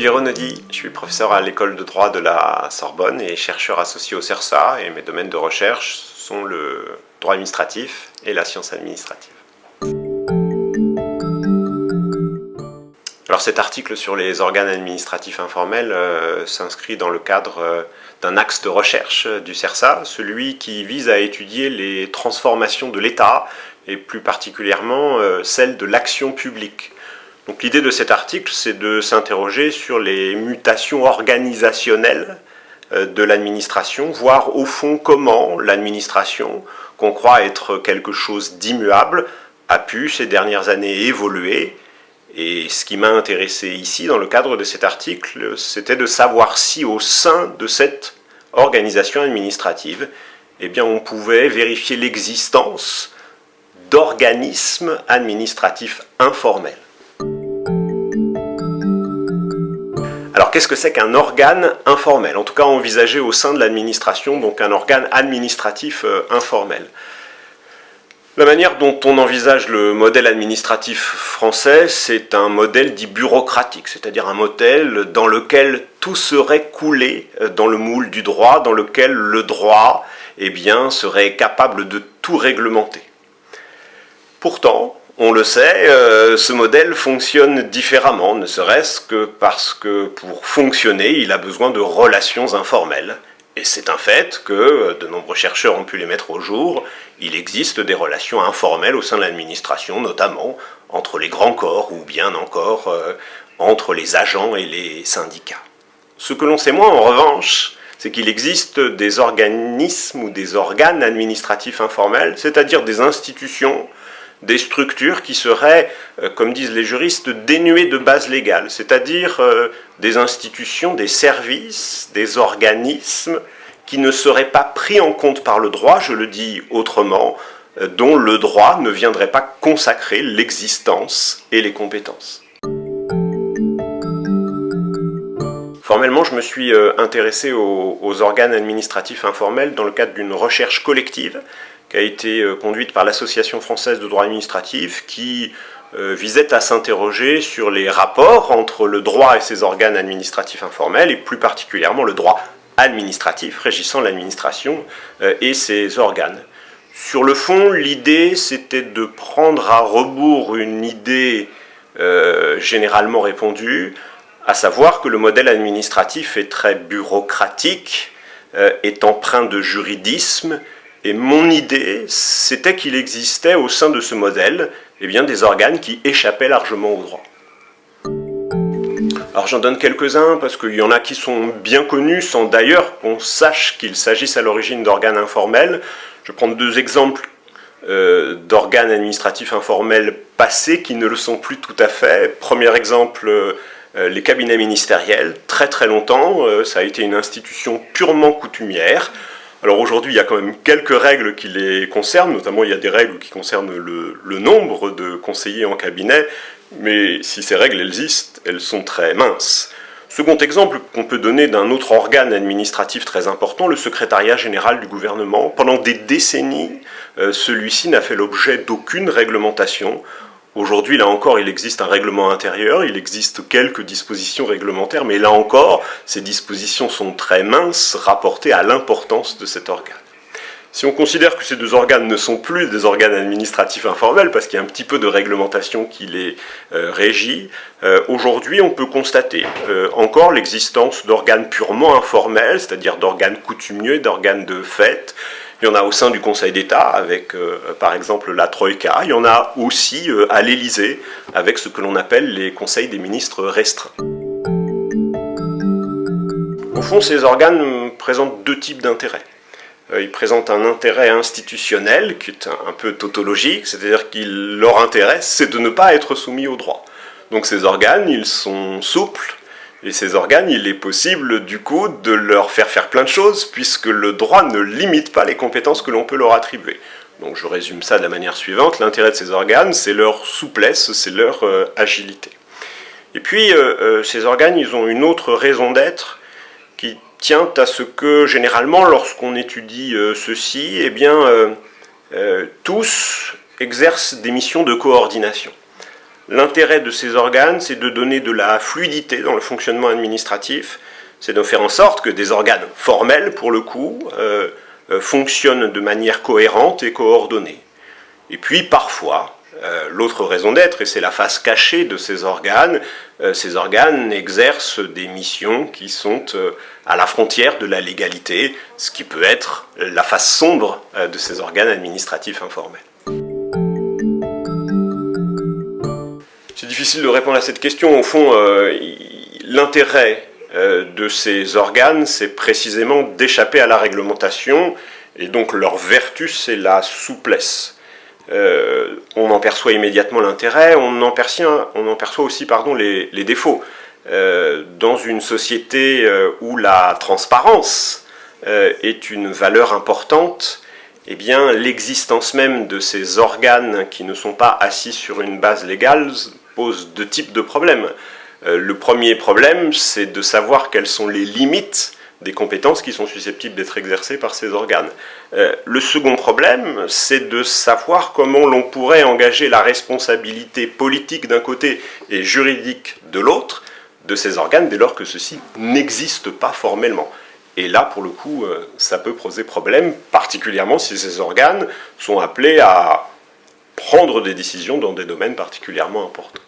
Olivier Renaudy, je suis professeur à l'école de droit de la Sorbonne et chercheur associé au CERSA, et mes domaines de recherche sont le droit administratif et la science administrative. Alors cet article sur les organes administratifs informels s'inscrit dans le cadre d'un axe de recherche du CERSA, celui qui vise à étudier les transformations de l'État et plus particulièrement celles de l'action publique. Donc l'idée de cet article, c'est de s'interroger sur les mutations organisationnelles de l'administration, voir au fond comment l'administration, qu'on croit être quelque chose d'immuable, a pu ces dernières années évoluer. Et ce qui m'a intéressé ici, dans le cadre de cet article, c'était de savoir si au sein de cette organisation administrative, eh bien, on pouvait vérifier l'existence d'organismes administratifs informels. Alors qu'est-ce que c'est qu'un organe informel? En tout cas envisagé au sein de l'administration, donc un organe administratif informel. La manière dont on envisage le modèle administratif français, c'est un modèle dit bureaucratique, c'est-à-dire un modèle dans lequel tout serait coulé dans le moule du droit, dans lequel le droit serait capable de tout réglementer. Pourtant, on le sait, ce modèle fonctionne différemment, ne serait-ce que parce que pour fonctionner, il a besoin de relations informelles. Et c'est un fait que de nombreux chercheurs ont pu les mettre au jour. Il existe des relations informelles au sein de l'administration, notamment entre les grands corps ou bien encore entre les agents et les syndicats. Ce que l'on sait moins, en revanche, c'est qu'il existe des organismes ou des organes administratifs informels, c'est-à-dire des institutions, des structures qui seraient, comme disent les juristes, dénuées de base légale, c'est-à-dire des institutions, des services, des organismes qui ne seraient pas pris en compte par le droit, je le dis autrement, dont le droit ne viendrait pas consacrer l'existence et les compétences. Formellement, je me suis intéressé aux organes administratifs informels dans le cadre d'une recherche collective qui a été conduite par l'Association française de droit administratif, qui visait à s'interroger sur les rapports entre le droit et ses organes administratifs informels, et plus particulièrement le droit administratif régissant l'administration et ses organes. Sur le fond, l'idée, c'était de prendre à rebours une idée généralement répandue, à savoir que le modèle administratif est très bureaucratique, est empreint de juridisme. Et mon idée, c'était qu'il existait au sein de ce modèle des organes qui échappaient largement au droit. Alors j'en donne quelques-uns parce qu'il y en a qui sont bien connus sans d'ailleurs qu'on sache qu'il s'agisse à l'origine d'organes informels. Je vais prendre deux exemples d'organes administratifs informels passés qui ne le sont plus tout à fait. Premier exemple, les cabinets ministériels. Très très longtemps, ça a été une institution purement coutumière. Alors aujourd'hui, il y a quand même quelques règles qui les concernent, notamment il y a des règles qui concernent le nombre de conseillers en cabinet, mais si ces règles existent, elles sont très minces. Second exemple qu'on peut donner d'un autre organe administratif très important, le secrétariat général du gouvernement. Pendant des décennies, celui-ci n'a fait l'objet d'aucune réglementation. Aujourd'hui, là encore, il existe un règlement intérieur, il existe quelques dispositions réglementaires, mais là encore, ces dispositions sont très minces rapportées à l'importance de cet organe. Si on considère que ces deux organes ne sont plus des organes administratifs informels, parce qu'il y a un petit peu de réglementation qui les régit, aujourd'hui on peut constater encore l'existence d'organes purement informels, c'est-à-dire d'organes coutumiers, d'organes de fait. Il y en a au sein du Conseil d'État, avec par exemple la Troïka. Il y en a aussi à l'Élysée, avec ce que l'on appelle les conseils des ministres restreints. Au fond, ces organes présentent deux types d'intérêts. Ils présentent un intérêt institutionnel, qui est un peu tautologique, c'est-à-dire que leur intérêt, c'est de ne pas être soumis au droit. Donc ces organes, ils sont souples, et ces organes, il est possible du coup de leur faire plein de choses, puisque le droit ne limite pas les compétences que l'on peut leur attribuer. Donc je résume ça de la manière suivante, l'intérêt de ces organes, c'est leur souplesse, c'est leur agilité. Et puis ces organes, ils ont une autre raison d'être, qui tient à ce que généralement, lorsqu'on étudie ceci, tous exercent des missions de coordination. L'intérêt de ces organes, c'est de donner de la fluidité dans le fonctionnement administratif, c'est de faire en sorte que des organes formels, pour le coup, fonctionnent de manière cohérente et coordonnée. Et puis parfois, l'autre raison d'être, et c'est la face cachée de ces organes exercent des missions qui sont à la frontière de la légalité, ce qui peut être la face sombre de ces organes administratifs informels. C'est difficile de répondre à cette question. Au fond, l'intérêt de ces organes, c'est précisément d'échapper à la réglementation, et donc leur vertu, c'est la souplesse. On en perçoit immédiatement l'intérêt, on en perçoit aussi les défauts. Dans une société où la transparence est une valeur importante, eh bien, l'existence même de ces organes qui ne sont pas assis sur une base légale pose deux types de problèmes. Le premier problème, c'est de savoir quelles sont les limites des compétences qui sont susceptibles d'être exercées par ces organes. Le second problème, c'est de savoir comment l'on pourrait engager la responsabilité politique d'un côté et juridique de l'autre de ces organes dès lors que ceux-ci n'existent pas formellement. Et là, pour le coup, ça peut poser problème, particulièrement si ces organes sont appelés à prendre des décisions dans des domaines particulièrement importants.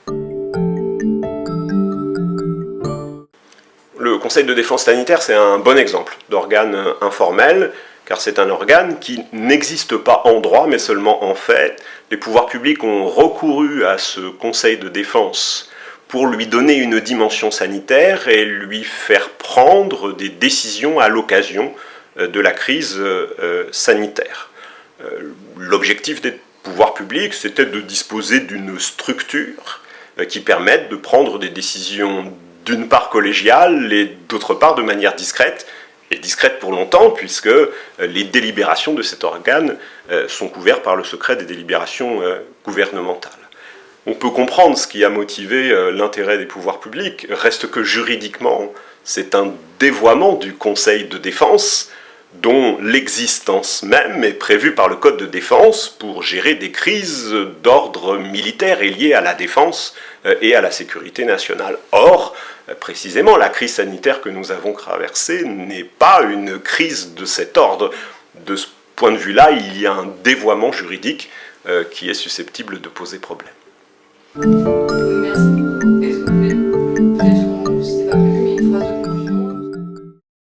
Le Conseil de défense sanitaire, c'est un bon exemple d'organe informel, car c'est un organe qui n'existe pas en droit, mais seulement en fait. Les pouvoirs publics ont recouru à ce Conseil de défense pour lui donner une dimension sanitaire et lui faire prendre des décisions à l'occasion de la crise sanitaire. L'objectif des pouvoirs publics, c'était de disposer d'une structure qui permette de prendre des décisions d'une part collégiale et d'autre part de manière discrète, et discrète pour longtemps, puisque les délibérations de cet organe sont couvertes par le secret des délibérations gouvernementales. On peut comprendre ce qui a motivé l'intérêt des pouvoirs publics, reste que juridiquement, c'est un dévoiement du Conseil de défense dont l'existence même est prévue par le Code de défense pour gérer des crises d'ordre militaire et liées à la défense et à la sécurité nationale. Or, précisément, la crise sanitaire que nous avons traversée n'est pas une crise de cet ordre. De ce point de vue-là, il y a un dévoiement juridique qui est susceptible de poser problème. Merci.